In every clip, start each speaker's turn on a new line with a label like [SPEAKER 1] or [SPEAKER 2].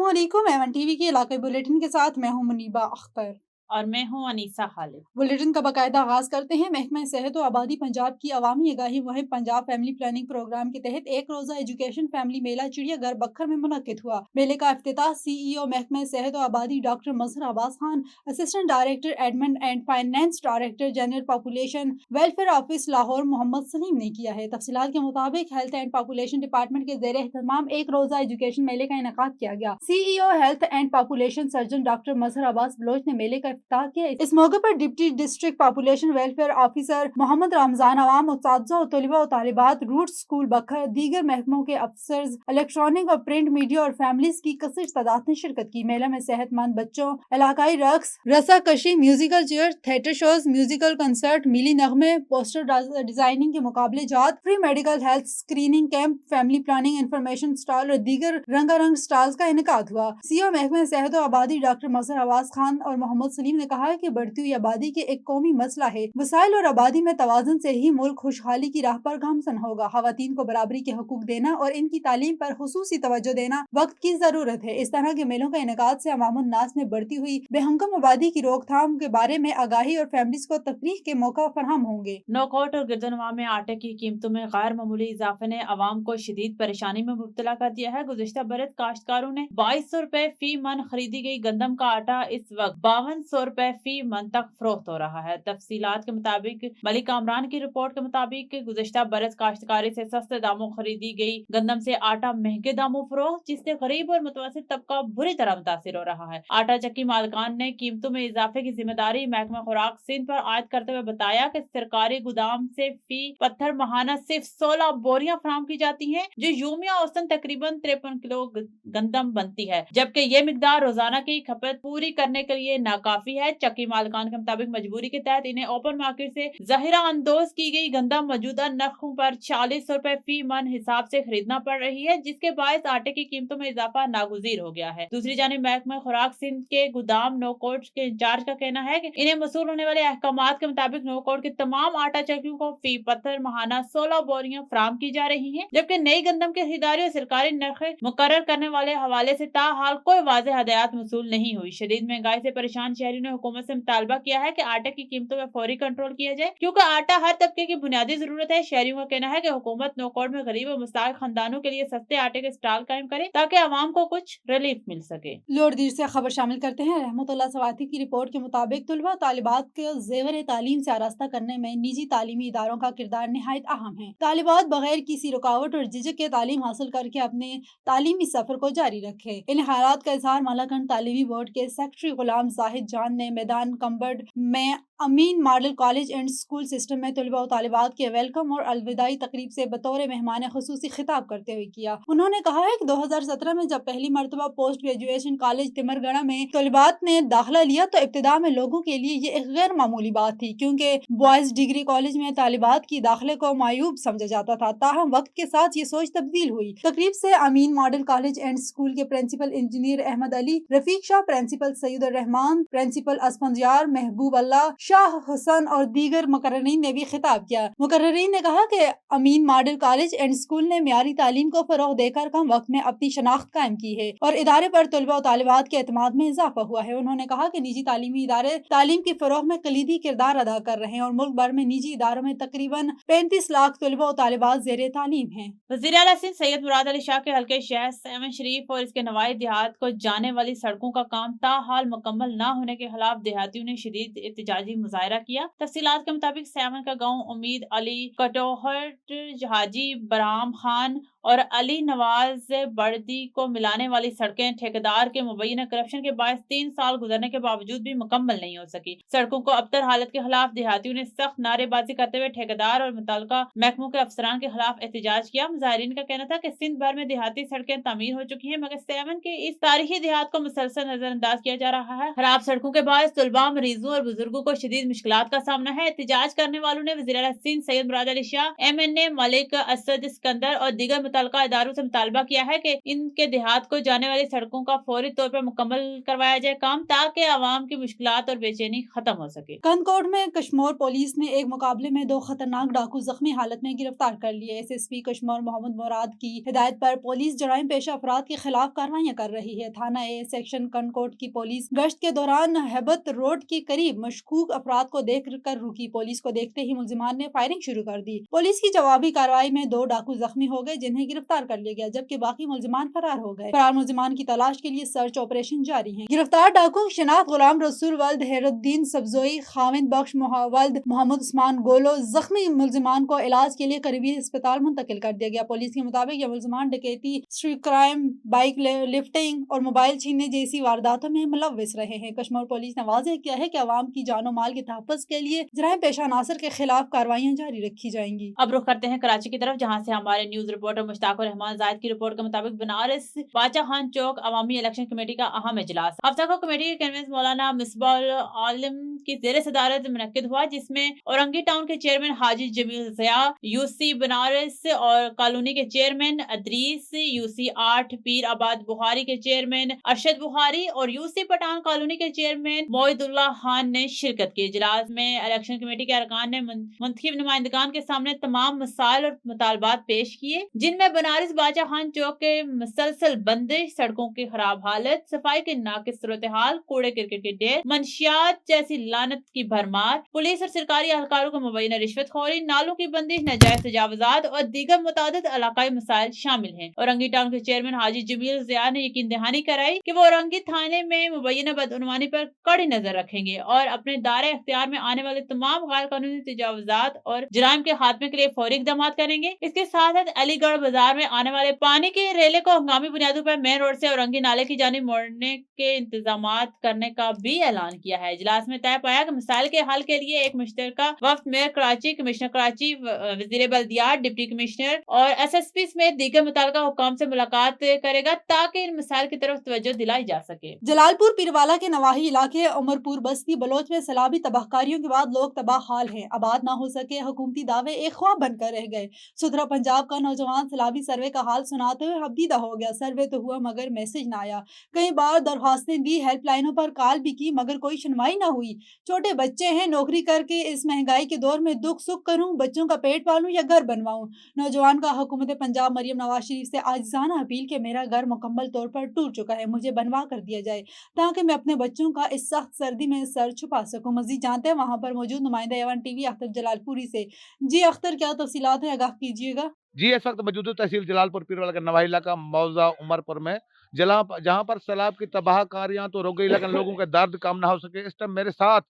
[SPEAKER 1] अस्सलाम वालेकुम। Avon TV के इलाके बुलेटिन के साथ मैं हूं मुनीबा अख्तर
[SPEAKER 2] और मैं हूं अनीसा खालिद।
[SPEAKER 1] बुलेटिन का बाकायदा आगाज करते हैं। महकमा सेहत और आबादी पंजाब की अवामी आगाही मुहिम पंजाब फैमिली प्लानिंग प्रोग्राम के तहत एक रोजा एजुकेशन फैमिली मेला चिड़ियाघर बखर में मुनक्किद हुआ। मेले का इफ्तिताह CEO महकमा सेहत और आबादी doctor Mazhar Abbas Khan, assistant director admin and finance, director general population welfare office Lahore Mohammad Saleem ने किया है। तफसीलात के मुताबिक हेल्थ एंड पॉपुलेशन डिपार्टमेंट के ज़ेर एहतमाम एक रोजा एजुकेशन मेले का इनेकाद किया गया। CEO health and population surgeon doctor Mazhar Abbas Baloch ने मेले का इफ्तिताह किया। इस मौके पर deputy district population welfare officer Mohammad Ramzan, अवाम, उस्ताज़ा और तलबा और तालिबात, रूट स्कूल बखर, दीगर महकमों के अफसर्स, इलेक्ट्रॉनिक और प्रिंट मीडिया और फैमिलीज की कसीर तादाद ने शिरकत की। मेला में सेहतमंद बच्चों, इलाकाई रक्स, रस्साकशी, musical chair, theatre shows, musical concert, मिली नगमे, पोस्टर डिजाइनिंग के मुकाबले जात, free medical health screening camp, family planning information stall और दीगर रंगारंग स्टॉल्स का इनेकाद हुआ। CEO महकमा सेहत और आबादी डॉक्टर मजहर अब्बास खान और मोहम्मद सलीम ने कहा है कि बढ़ती हुई आबादी के एक कौमी मसला है। वसाइल और आबादी में तवाज़ुन से ही मुल्क खुशहाली की राह पर गामजन होगा। खवातीन को बराबरी के हकूक देना और इनकी तालीम पर खुसूसी तवज्जो देना वक्त की जरूरत है। इस तरह के मेलों का इनेकाद से अवामुन नास में बढ़ती हुई बेहंगम आबादी की रोकथाम के बारे में आगाही और फैमिलीज को तफरीह के मौका फराहम होंगे।
[SPEAKER 2] नौकोट और गिरदनवा में आटे की कीमतों में गैर मामूली इजाफे ने अवाम को शदीद परेशानी में मुब्तला कर दिया है। गुज़िश्ता बरस काश्तकारों ने 2200 रुपए फी मन खरीदी गई गंदम का आटा इस वक्त 5200 रुपए फी मन तक फरोख्त हो रहा है। तफसीलात के मुताबिक मलिक कामरान की रिपोर्ट के मुताबिक गुज़िश्ता बरस काश्तकारी से सस्ते दामों खरीदी गई गंदम से आटा महंगे दामों फरोख्त, जिससे गरीब और मुतवस्सित तबका बुरी तरह मुतासिर हो रहा है। आटा चक्की मालिकान ने कीमतों में इजाफे की जिम्मेदारी महकमा खुराक सिंध पर आयद करते हुए बताया कि सरकारी गोदाम से फी पत्थर महाना सिर्फ 16 बोरियां फराम की जाती हैं, जो यूमिया औसतन तकरीबन 53 किलो गंदम बनती है, जबकि ये मिकदार रोजाना की खपत पूरी करने के लिए नाकाफी है। चक्की मालिकान के मुताबिक मजबूरी के तहत इन्हें ओपन मार्केट से ज़ाहिरा अंदोज की गई गंदम मौजूदा नरखों पर 40 रुपए फी मन हिसाब से खरीदना पड़ रही है, जिसके बायस आटे की कीमतों में इजाफा नागुजीर हो गया है। दूसरी जानिब महकमा खुराक सिंध के गोदाम नौकोट के इंचार्ज का कहना है कि इन्हें मसूल होने वाले अहकामात के मुताबिक नौकोट के तमाम आटा चक्कियों को फी पत्थर महाना 16 बोरियां फराम की जा रही हैं, जबकि नई गंदम की खरीदारी और सरकारी नरख मुकर्रर करने वाले हवाले से ताहाल कोई वाज़ेह हदायत मसूल नहीं हुई। शदीद महंगाई से परेशान शहरियों ने हुकूमत से मुतालबा किया है कि आटे की कीमतों में फौरी कंट्रोल किया जाए, क्योंकि आटा हर तबके की बुनियादी जरूरत है। शहरियों का कहना है कि हुकूमत नौकोट में गरीब और मुस्ताहिक खानदानों के लिए सस्ते आटे के स्टॉल कायम करे ताकि आवाम को कुछ रिलीफ मिल सके।
[SPEAKER 1] लोरदीर से खबर शामिल करते हैं। रहमतुल्लाह सवाती की रिपोर्ट के मुताबिक तलबा तालिबात के ज़ेवर तालीम से आरास्ता करने में निजी तालीमी इदारों का किरदार निहायत अहम है। तालिबात बगैर किसी रुकावट और झिझक के तालीम हासिल करके अपने तालीमी सफर को जारी रखे। इन हालात का इजहार मलाकंड तालीमी बोर्ड के सेक्रेटरी गुलाम जाहिद जान ने मैदान कंबड में Amin model college and school system में तलबा और तालिबात के वेलकम और अलविदाई तकरीब से बतौर मेहमान खुसूसी खिताब करते हुए किया। उन्होंने कहा है कि 2017 में जब पहली मरतबा पोस्ट ग्रेजुएशन कॉलेज तिमरगढ़ा में तलबात ने दाखिला लिया तो इब्तिदा में लोगों के लिए ये एक गैर मामूली बात थी, क्योंकि बॉयज डिग्री कॉलेज में तालिबात की दाखिले को मायूब समझा जाता था। ताहम वक्त के साथ ये सोच तब्दील हुई। तकरीब से Amin model college and school के principal engineer Ahmed Ali, Rafiq Shah, principal Saeed ur Rehman, principal Asfandyar, महबूब अल्लाह, शाह हुसैन और दीगर मुकर्ररीन ने भी खिताब किया। मुकर्ररीन ने कहा कि अमीन मॉडल कॉलेज एंड स्कूल ने म्यारी तालीम को फरोग देकर कम वक्त में अपनी शनाख्त कायम की है और इदारे पर तलबा और तालिबात के एतमाद में इजाफा हुआ है। उन्होंने कहा कि निजी तालीमी इदारे तालीम की फरोग में कलीदी किरदार अदा कर रहे हैं और मुल्क भर में निजी इदारों में तकरीबन 35 लाख तलबा और तालिबात ज़ेरे तालीम हैं।
[SPEAKER 2] वज़ीर आला सिंध सैयद मुराद अली शाह के हल्के शहर सेवन शरीफ और इसके नवाई देहात को जाने वाली सड़कों का काम ताहाल मुकम्मल न होने के खिलाफ देहातियों ने शदीद एहतजाजी मुजाहरा किया। तफसीलात के मुताबिक सेवन का गाँव उम्मीद अली, कटोहट, हाजी बराम खान और अली नवाज बर्दी को मिलाने वाली सड़कें ठेकेदार के मुबैना करप्शन के बायस 3 साल गुजरने के बावजूद भी मुकम्मल नहीं हो सकी। सड़कों को अबतर हालत के खिलाफ देहातियों ने सख्त नारेबाजी करते हुए ठेकेदार और मुतल्लिका महकमों के अफसरान के खिलाफ एहतजाज किया। मुजाहिरीन का कहना था कि सिंध भर में देहाती सड़कें तामीर हो चुकी हैं, मगर सेवन के इस तारीखी देहात को मुसलसल नजरअंदाज किया जा रहा है। खराब सड़कों के बायस तलबा, मरीजों और बुजुर्गों को शदीद मुश्किलात का सामना है। एहतजाज करने वालों ने वज़ीर आला सिंध सैयद मुराद अली शाह, MNA मलिक असद सिकंदर और दीगर मुतल्लिका इदारों से मुतालबा किया है कि इनके देहात को जाने वाली सड़कों का फौरी तौर पर मुकम्मल करवाया जाए काम, ताकि आवाम की मुश्किलात और बेचैनी खत्म हो सके।
[SPEAKER 1] कंदकोट में कश्मीर पुलिस ने एक मुकाबले में 2 खतरनाक डाकू जख्मी हालत में गिरफ्तार कर लिए। SSP कश्मीर मोहम्मद मुराद की हिदायत पर पुलिस जराइम पेशा अफराद के खिलाफ कार्रवाइयां कर रही है। थाना ए सेक्शन कंदकोट की पुलिस गश्त के दौरान हैबत रोड के करीब मशकूक अफराद को देख कर रुकी। पुलिस को देखते ही मुलजिमान ने फायरिंग शुरू कर दी। पुलिस की जवाबी कार्रवाई में 2 डाकू जख्मी हो गए, जिन्हें गिरफ्तार कर लिया गया, जबकि बाकी मुलजिमान फरार हो गए। फरार मुलजिमान की तलाश के लिए सर्च ऑपरेशन जारी है। गिरफ्तार डाकू शनाख्त गुलाम रसूल वल्द हैरुद्दीन सब्जोई, खाविंद बख्श वल्द मोहम्मद उस्मान गोलो। जख्मी मुलजिमान को इलाज के लिए करीबी अस्पताल मुंतकिल कर दिया गया। पुलिस के मुताबिक ये मुलजिमान डकैती, स्ट्रीट क्राइम, बाइक लिफ्टिंग और मोबाइल छीनने जैसी वारदातों में मुलव्विस रहे हैं। कश्मीर पुलिस ने वाज़ेह किया है कि अवाम की जानो माल के तहफ़्फ़ुज़ के लिए जराइम पेशा अनासर के खिलाफ कार्रवाइयां जारी रखी जाएंगी।
[SPEAKER 2] अब रुख करते हैं कराची की तरफ, जहां से हमारे न्यूज रिपोर्टर मुश्ताक रहमान जायद की रिपोर्ट के मुताबिक बनारस बादशाह खान चौक अवामी इलेक्शन कमेटी का अहम इजलास हफ्ता को कमेटी के कन्वीनर मौलाना मिसबाउल आलम की जेर सदारत मुनक्किद हुआ, जिसमें औरंगी टाउन के चेयरमैन हाजी जमील ज़िया, UC बनारस और कॉलोनी के चेयरमैन अदरीस, UC 8 पीर आबाद बुखारी के चेयरमैन अरशद बुखारी और UC पठान कॉलोनी के चेयरमैन मोइदुल्लाह खान ने शिरकत की। इजलास में इलेक्शन कमेटी के अरकान ने मुंतखब नुमाइंदगान के सामने तमाम मसाइल और मुतालबात पेश किए, जिनमें बनारस बादशाह खान चौक के मुसलसल बंदिश, सड़कों की खराब हालत, सफाई के नाकिस सूरत-ए-हाल, कूड़े क्रिकेट के ढेर, मंशियात जैसी लानत की भरमार, पुलिस और सरकारी अहलकारों को मुबैना रिश्वतखोरी, नालों की बंदिश, नाजायज तजावुजात और दीगर मुतादिद इलाकाई मसाइल शामिल हैं। औरंगी टाउन के चेयरमैन हाजी जमील ज़िया ने यकीन दहानी कराई कि वो औरंगी थाने में मुबैना बदउनवानी पर कड़ी नजर रखेंगे और अपने दायरे इख्तियार में आने वाले तमाम गैर कानूनी तजावुजात और जराइम के खात्मे के लिए फौरी इक़दाम करेंगे। इसके साथ साथ अलीगढ़ बाजार में आने वाले पानी के रेले को हंगामी बुनियादों पर मेन रोड से औरंगी नाले की जानिब मोड़ने के इंतजाम करने का भी ऐलान किया है। इजलास में तय पाया कि मसाइल के हल के लिए एक मुश्तरका वफ्द मेयर कराची, कमिश्नर कराची, वजीर बल्दियात, डिप्टी कमिश्नर और SSP समेत दीगर मुतल्लिका हुक्काम से मुलाकात करेगा, ताकि इन मसाइल की तरफ तवज्जो दिलाई जा सके।
[SPEAKER 1] जलालपुर पीरवाला के नवाही इलाके उमरपुर बस्ती बलोच में सैलाबी तबाहकारियों के बाद लोग तबाह हाल हैं। आबाद ना हो सके, हुकूमती दावे एक ख्वाब बनकर रह गए। सुथरा पंजाब का नौजवान सैलाबी सर्वे का हाल सुनाते हुए हबदीदा हो गया। सर्वे तो हुआ मगर मैसेज ना आया। कई बार दरख्वास्तें दी, हेल्पलाइनों पर कॉल भी की, मगर कोई सुनवाई ना हुई। छोटे बच्चे हैं, नौकरी करके इस महंगाई के दौर में दुख सुख करूं, बच्चों का पेट पालूं या घर बनवाऊं। नौजवान का हुकूमत पंजाब मरियम नवाज शरीफ से आजिज़ाना अपील कि मेरा घर मुकम्मल तौर पर टूट चुका है, मुझे बनवा कर दिया जाए, ताकि मैं अपने बच्चों का इस सख्त सर्दी में सर छुपा सकूं। मजीद जानते हैं वहां पर मौजूद नुमाइंदा एवन टीवी अख्तर जलालपुरी से। जी अख्तर, क्या तफसीलात है, आगाह कीजिएगा।
[SPEAKER 3] जी, इस वक्त मौजूद तहसील जलालपुर पीरवाला का नवाही इलाका मौजा उमरपुर में जहाँ पर सैलाब की तबाहकारियां तो रोक गई, लेकिन लोगों के दर्द कम ना हो सके। इस टाइम मेरे साथ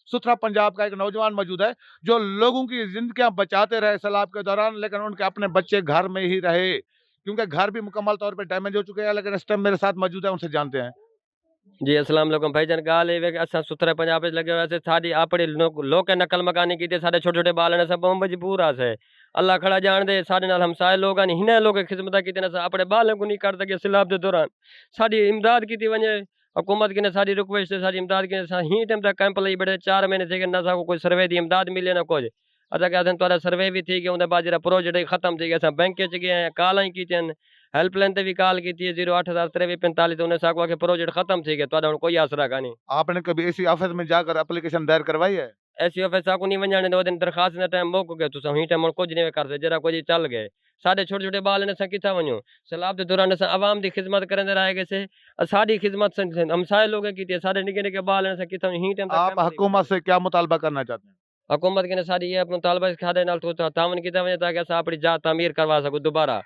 [SPEAKER 3] सुथरा पंजाब का एक नौजवान मौजूद है, जो लोगों की जिंदगियां बचाते रहे सैलाब के दौरान, लेकिन उनके अपने बच्चे घर में ही रहे, क्योंकि घर भी मुकम्मल तौर पर डैमेज हो चुके हैं। लेकिन इस टाइम मेरे साथ मौजूद है, उनसे जानते हैं।
[SPEAKER 4] जी अस्सलाम वालेकुम भाईजान। गाल ये कि असां सुथरे पंजाब च लगे हुए साडी अपनी लोग नकल मकानी की साढ़े छोटे छोटे बाल ने सब मजबूर आसे अल्लाह खड़ा जान दे साढ़े नाल हमसाए लोग हिन लोग खिदमत की अपने बालों को नहीं कर सके। सैलाब के दौरान साड़ी इमदाद की वजे, हुकूमत की साड़ी रिक्वेस्ट है, साड़ी इमदाद की ही टाइम तक कैंप ली बैठे 4 महीने थे ना कोई सर्वे की इमदाद मिले ना कुछ। असा क्या तुरा सर्वे भी थी गया, उनके बाद जो प्रोजेक्ट खत्म थी गया। बैंक च गए, कॉल की हेल्पलाइन ते भी कॉल की 08,8345 उन्हें साको के प्रोजेक्ट खत्म थी गया, तो कोई आसरा का नहीं।
[SPEAKER 3] आपने कभी ऐसी ऑफिस में जाकर एप्लीकेशन दायर करवाई है?
[SPEAKER 4] ऐसी ऑफिस साको नहीं वजाने दो दिन दरखास्त ने टाइम मुक गए, तुम ही टाइम कुछ नहीं कर सकते, जरा कुछ चल गए। साढ़े छोटे छोटे बाल ने किथा वजूं सैलाब के दौरान आवाम की खिदमत करते रहे गए से, साड़ी खिदमत हमसाए लोगों की साढ़े निके निके बाल ने किथा ही टाइम।
[SPEAKER 3] आप हुकूमत से क्या मुतालबा करना चाहते हैं?
[SPEAKER 4] हुकूमत के साड़ी ये मुतालबा खादे नाल तावन की वजह ताकि अस अपनी जात तामीर करवा सको दोबारा।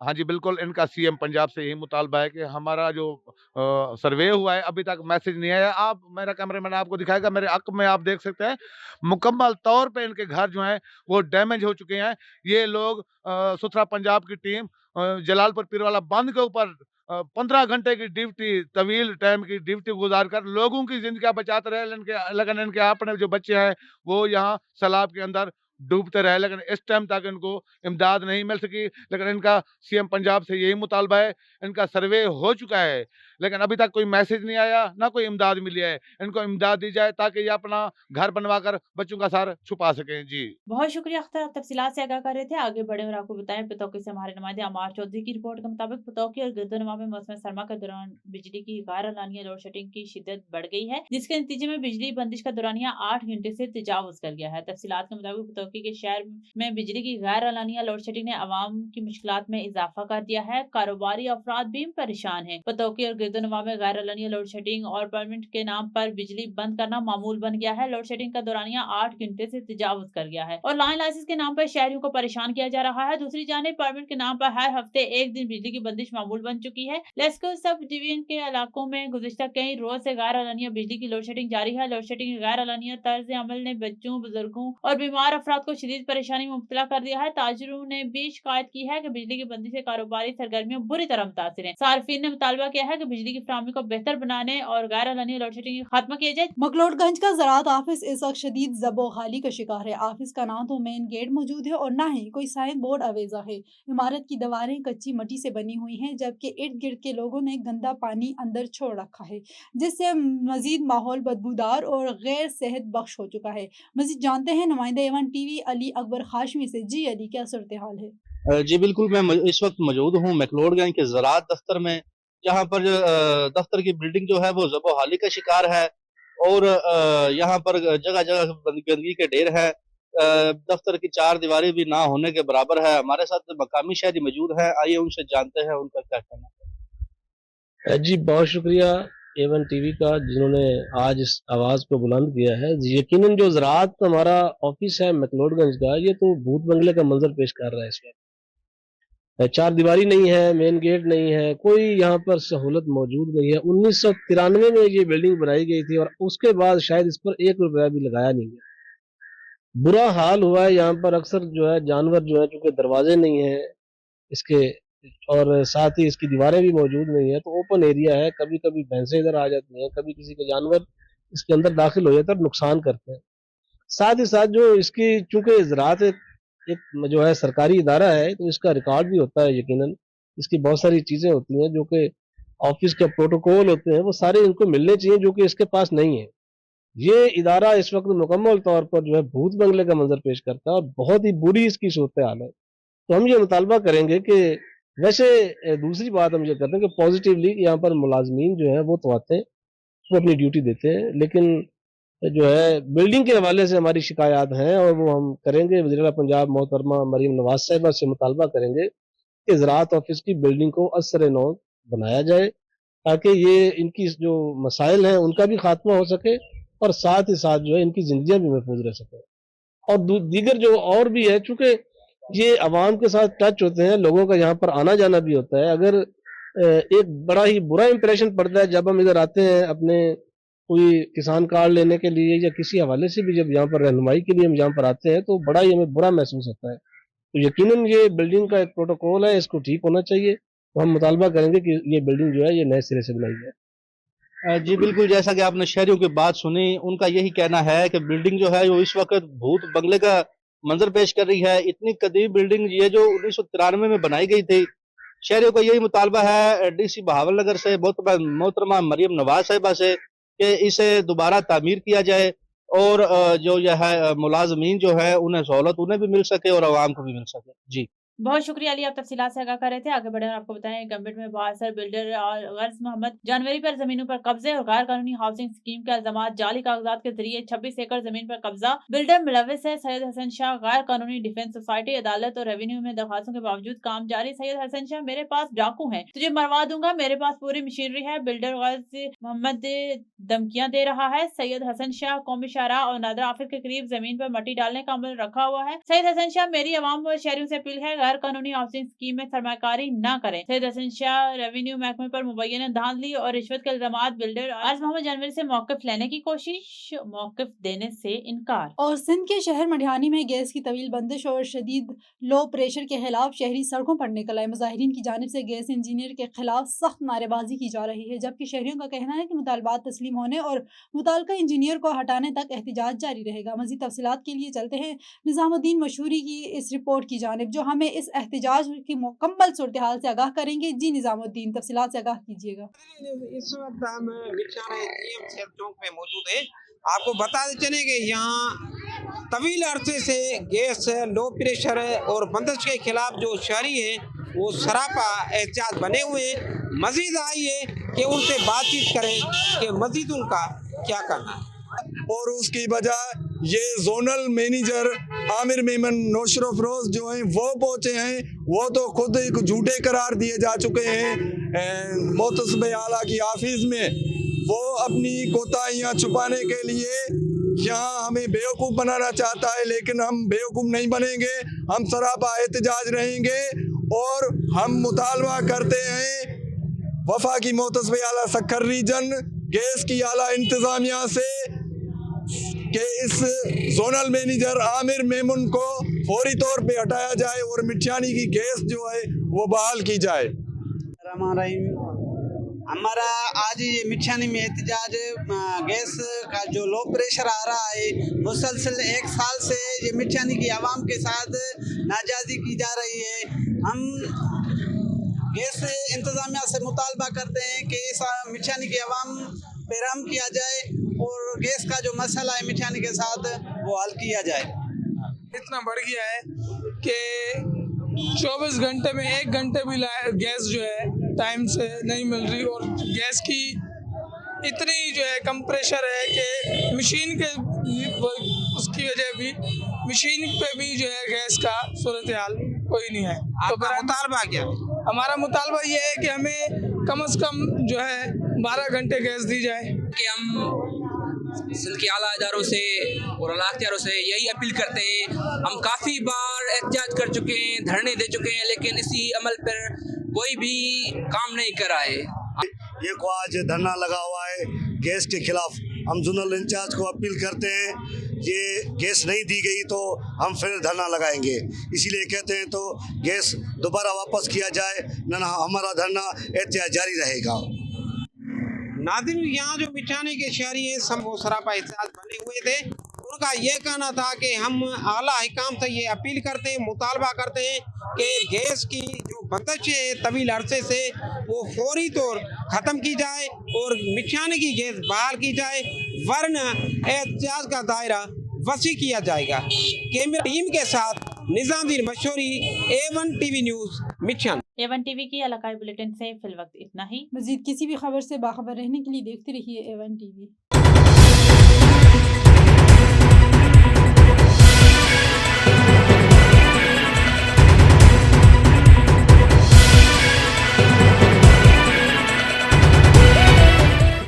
[SPEAKER 3] हाँ जी, बिल्कुल इनका सीएम पंजाब से यही मुतालबा है कि हमारा जो सर्वे हुआ है अभी तक मैसेज नहीं आया। आप मेरा कैमरामैन आपको दिखाएगा, मेरे हक में आप देख सकते हैं मुकम्मल तौर पे इनके घर जो हैं वो डैमेज हो चुके हैं। ये लोग सुथरा पंजाब की टीम जलालपुर पीरवाला बंद के ऊपर 15 घंटे की ड्यूटी, तवील टाइम की ड्यूटी गुजार कर लोगों की जिंदगी बचाते रहे, लेकिन इनके अपने जो बच्चे हैं वो यहाँ सैलाब के अंदर डूबते रहे, लेकिन इस टाइम तक इनको इमदाद नहीं मिल सकी। लेकिन इनका सीएम पंजाब से यही मुतालबा है, इनका सर्वे हो चुका है, लेकिन अभी तक कोई मैसेज नहीं आया, ना कोई इमदाद मिली है। इनको इमदाद दी जाए ताकि ये अपना घर बनवाकर बच्चों का सर छुपा सकें। जी।
[SPEAKER 2] बहुत शुक्रिया अख्तर, आप तफसीलात से आगाह कर रहे थे। आगे बढ़े और आपको बताएं पतौकी से हमारे नुमाइंदे अमार चौधरी की रिपोर्ट के मुताबिक पतौकी और गिरदोनवा में मौसम सरमा के दौरान बिजली की गैर एलानिया लोड शेडिंग की शिद्दत बढ़ गई है, जिसके नतीजे में बिजली बंदिश का दौरानिया 8 घंटे से तजावुज कर गया है। तफसीलात के मुताबिक पतौकी के शहर में बिजली की गैर एलानिया लोड शेडिंग ने आवाम की मुश्किलात में इजाफा कर दिया है। कारोबारी अफराद भी परेशान है। पतौकी और गिरदोनवा में गैर एलानिया लोड शेडिंग और परमिट के नाम पर बिजली बंद करना मामूल बन गया है। लोड शेडिंग का दौरानिया 8 घंटे से तजावुज कर गया है और लाइन लाइसेंस के नाम पर शहरियों को परेशान किया जा रहा है। दूसरी जानिब परमिट के नाम पर हर हफ्ते एक दिन बिजली की बंदिश मामूल बन चुकी है। लेस्को सब डिवीजन के इलाकों में गुज़िश्ता कई रोज से गैर एलानिया बिजली की लोड शेडिंग जारी है। लोड शेडिंग गैर एलानिया तर्ज अमल ने बच्चों, बुजुर्गों और बीमार अफराद को शदीद परेशानी में मुब्तला कर दिया है। ताजिरों ने भी शिकायत की है कि बिजली की बंदिश से कारोबारी सरगर्मियां बुरी तरह मुतासिर है। सार्फिन ने मुतालबा किया है कि बिजली की फराहमी को बेहतर बनाने और गैर एलानिया लोड शेडिंग का खात्मा किया जाए।
[SPEAKER 1] मकलोडगंज का ज़राअत ऑफिस इस वक्त शदीद जबो खाली का शिकार है। ऑफिस का ना तो मेन गेट मौजूद है और ना ही कोई साइन बोर्ड अवेजा है। इमारत की दीवारें कच्ची मिट्टी से बनी हुई हैं, जबकि इर्द गिर्द के लोगों ने गंदा पानी अंदर छोड़ रखा है, जिससे मजीद माहौल बदबूदार और गैर सेहत बख्श हो चुका है। मजीद जानते हैं नुमाइंदे एवन टीवी अली अकबर खाशमी से। जी अली, क्या सूरत हाल है?
[SPEAKER 5] जी बिल्कुल, मैं इस वक्त मौजूद हूँ मैक्लोडगंज के ज़राअत दफ्तर में, जहाँ पर दफ्तर की बिल्डिंग जो है वो ज़बोहाली का शिकार है और यहाँ पर जगह जगह गंदगी के ढेर है। दफ्तर की 4 दीवारें भी ना होने के बराबर है। हमारे साथ मकामी शहरी मौजूद हैं, आइए उनसे जानते हैं उनका क्या कहना है।
[SPEAKER 6] जी बहुत शुक्रिया एवन टीवी का, जिन्होंने आज इस आवाज़ को बुलंद किया है। यकीनन जो ज़राअत हमारा ऑफिस है मैक्लोडगंज का, ये तो भूत बंगले का मंजर पेश कर रहा है। इस वक्त 4 दीवारी नहीं है, मेन गेट नहीं है, कोई यहाँ पर सहूलत मौजूद नहीं है। 1993 में ये बिल्डिंग बनाई गई थी और उसके बाद शायद इस पर 1 रुपया भी लगाया नहीं गया। बुरा हाल हुआ है यहाँ पर। अक्सर जो है जानवर जो है, चूंकि दरवाजे नहीं है इसके और साथ ही इसकी दीवारें भी मौजूद नहीं है, तो ओपन एरिया है। कभी कभी भैंसें इधर आ जाती हैं, कभी किसी के जानवर इसके अंदर दाखिल हो जाते हैं और नुकसान करते हैं। साथ ही साथ जो इसकी, चूंकि ज़राअत एक जो है सरकारी इदारा है, तो इसका रिकॉर्ड भी होता है। यकीनन इसकी बहुत सारी चीजें होती हैं जो कि ऑफिस के प्रोटोकॉल होते हैं, वो सारे इनको मिलने चाहिए, जो कि इसके पास नहीं है। ये इदारा इस वक्त मुकम्मल तौर पर जो है भूत बंगले का मंजर पेश करता है और बहुत ही बुरी इसकी सूरत हाल है। तो हम ये मुतालबा करेंगे कि वैसे दूसरी बात हम ये करते हैं कि पॉजिटिवली यहाँ पर मुलाजमीन जो है वो तो आते हैं, वो अपनी ड्यूटी देते हैं, लेकिन जो है बिल्डिंग के हवाले से हमारी शिकायत हैं और वो हम करेंगे। वज़ीर-ए-आला पंजाब मोहतरमा मरीम नवाज साहिबा से मुतालबा करेंगे कि ज़राअत ऑफिस की बिल्डिंग को असर नौ बनाया जाए, ताकि ये इनकी जो मसाइल हैं उनका भी खात्मा हो सके और साथ ही साथ जो है इनकी जिंदगियां भी महफूज रह सके। और दीगर जो और भी है, चूंकि ये आवाम के साथ टच होते हैं, लोगों का यहाँ पर आना जाना भी होता है। अगर एक बड़ा ही बुरा इंप्रेशन पड़ता है जब हम इधर आते हैं अपने कोई किसान कार्ड लेने के लिए या किसी हवाले से भी, जब यहाँ पर रहनुमाई के लिए हम यहाँ पर आते हैं, तो बड़ा ही हमें बुरा महसूस होता है। तो यकीनन ये बिल्डिंग का एक प्रोटोकॉल है, इसको ठीक होना चाहिए। तो हम मुतालबा करेंगे कि ये बिल्डिंग जो है ये नए सिरे से बनाई जाए।
[SPEAKER 5] जी बिल्कुल, जैसा कि आपने शहरियों की बात सुनी, उनका यही कहना है कि बिल्डिंग जो है वो इस वक्त भूत बंगले का मंजर पेश कर रही है। इतनी कदीम बिल्डिंग ये जो 1993 में बनाई गई थी। शहरियों का यही मुतालबा है डीसी बहावलनगर से मोहतरमा मरीम नवाज साहिबा से कि इसे दोबारा तामीर किया जाए और जो यह है मुलाजमीन जो है उन्हें सहूलत उन्हें भी मिल सके और आवाम को भी मिल सके। जी
[SPEAKER 2] बहुत शुक्रिया अली, आप तफसीलात से आगाह कर रहे थे। आगे बढ़े और आपको बताएं गंबिट में बासर बिल्डर और गर्ज मोहम्मद जनवरी पर जमीनों पर कब्जे और गैर कानूनी हाउसिंग स्कीम के इल्जामात, जाली कागजात के जरिए 26 एकड़ जमीन पर कब्जा। बिल्डर मुलविस है सैयद हसन शाह। गैर कानूनी डिफेंस सोसाइटी, अदालत और रेवेन्यू में दरखास्तों के बावजूद काम जारी। सैयद हसन शाह, मेरे पास डाकू है, तुझे मरवा दूंगा, मेरे पास पूरी मशीनरी है। बिल्डर गर्ज मोहम्मद धमकियां दे रहा है। सैयद हसन शाह कौमी शाहरा और नादर आफिर के करीब जमीन पर मट्टी डालने का अमल रखा हुआ है। सैयद हसन शाह, मेरी अवाम और शहरियों से अपील है, गैर कानूनी हाउसिंग स्कीम में सरमाकारी न करें। सैयद हसन शाह रेवेन्यू महकमे पर मुबैना धांधली और रिश्वत के इल्जामात। बिल्डर आज मोहम्मद जनवरी से मौकिफ लेने की कोशिश, मौकिफ देने से इनकार।
[SPEAKER 1] और सिंध के शहर मढ़ियानी में गैस की तवील बंदिश और शदीद लो प्रेशर के खिलाफ शहरी सड़कों पर निकल आए। मुजाहिरीन की जानिब से गैस इंजीनियर के खिलाफ सख्त नारेबाजी की जा रही है, जबकि शहरियों का कहना है कि मुतालबात तस्लीम होने और मुताल्लिका इंजीनियर को हटाने तक एहतजाज जारी रहेगा। मज़ीद तफसीलात के लिए चलते हैं निज़ामुद्दीन मशहूरी की इस रिपोर्ट की जानिब, जो हमें इस एहतजाज की मुकम्मल सूरत हाल से आगाह करेंगे। जी निजामुद्दीन, तफसीलात से आगाह कीजिएगा।
[SPEAKER 7] इस वक्त हम मिर्चाना GM सेल चौक में मौजूद है। आपको बताते चले कि यहाँ तवील अरसे से गैस, लो प्रेशर और बंदिश के खिलाफ जो शहरी है वो सरापा एहतियात बने हुए हैं। मजीद आइए कि उनसे बातचीत करें कि मजीद उनका क्या करना है।
[SPEAKER 8] और उसकी वजह ये जोनल मैनेजर आमिर मेमन नौशर अफरोज जो हैं वो पहुंचे हैं। वो तो खुद एक झूठे करार दिए जा चुके हैं मोतसब आला की ऑफिस में। वो अपनी कोताहियाँ छुपाने के लिए यहाँ हमें बेवकूफ़ बनाना चाहता है, लेकिन हम बेवकूफ़ नहीं बनेंगे। हम सरापा एहतजाज रहेंगे और हम मुतालबा करते हैं वफा की मोतसब आला सक्खर रीजन गैस की आला इंतज़ामिया से कि इस जोनल मैनेजर आमिर मेमन को फौरी तौर पे हटाया जाए और मिठियानी की गैस जो है वो बहाल की जाए।
[SPEAKER 7] हमारा आज ये मिठियानी में एहतजाज गैस का जो लो प्रेशर आ रहा है, मुसलसल 1 साल से ये मिठियानी की आवाम के साथ नाजायज़ी की जा रही है। हम गैस इंतज़ामिया से मुतालबा करते हैं कि इस मिठियानी की आवाम पे रहम किया जाए और गैस का जो मसला है मिठियानी के साथ वो हल किया जाए।
[SPEAKER 9] इतना बढ़ गया है कि 24 घंटे में 1 घंटे भी गैस जो है टाइम से नहीं मिल रही और गैस की इतनी जो है कम प्रेशर है कि मशीन के उसकी वजह भी मशीन पे भी जो है गैस का सूरत हाल कोई नहीं है। तो
[SPEAKER 7] आपका मुतालबा क्या है?
[SPEAKER 9] हमारा मुतालबा ये है कि हमें कम से कम जो है 12 घंटे गैस दी जाए।
[SPEAKER 10] कि हम सिंध के आला इदारों से और अला अख्तियारों से यही अपील करते हैं। हम काफ़ी बार एहतजाज कर चुके हैं, धरने दे चुके हैं, लेकिन इसी अमल पर कोई भी काम नहीं कर रहा है।
[SPEAKER 8] ये को आज धरना लगा हुआ है गैस के खिलाफ। हम जोनल इंचार्ज को अपील करते हैं ये गैस नहीं दी गई तो हम फिर धरना लगाएंगे। इसीलिए कहते हैं तो गैस दोबारा वापस किया जाए, न हमारा धरना एहतियात जारी रहेगा।
[SPEAKER 7] नादिन, यहाँ जो मिठानी के शहरी हैं सब वो सरापा एहतजाज बने हुए थे। उनका ये कहना था कि हम आला हिकाम से ये अपील करते हैं, मुतालबा करते हैं कि गैस की जो बंदिश है तवील अरसे से वो फौरी तौर ख़त्म की जाए और मिठानी की गैस बहाल की जाए, वरना एहतजाज का दायरा वसी किया जाएगा। कैमरा टीम के साथ Nizamuddin Mashhoori, A1 TV news, मिठान।
[SPEAKER 2] A1 TV की इलाकाई बुलेटिन से फिलवक्त इतना ही।
[SPEAKER 1] मजीद किसी भी खबर से बाखबर रहने के लिए देखते रहिए A1 TV।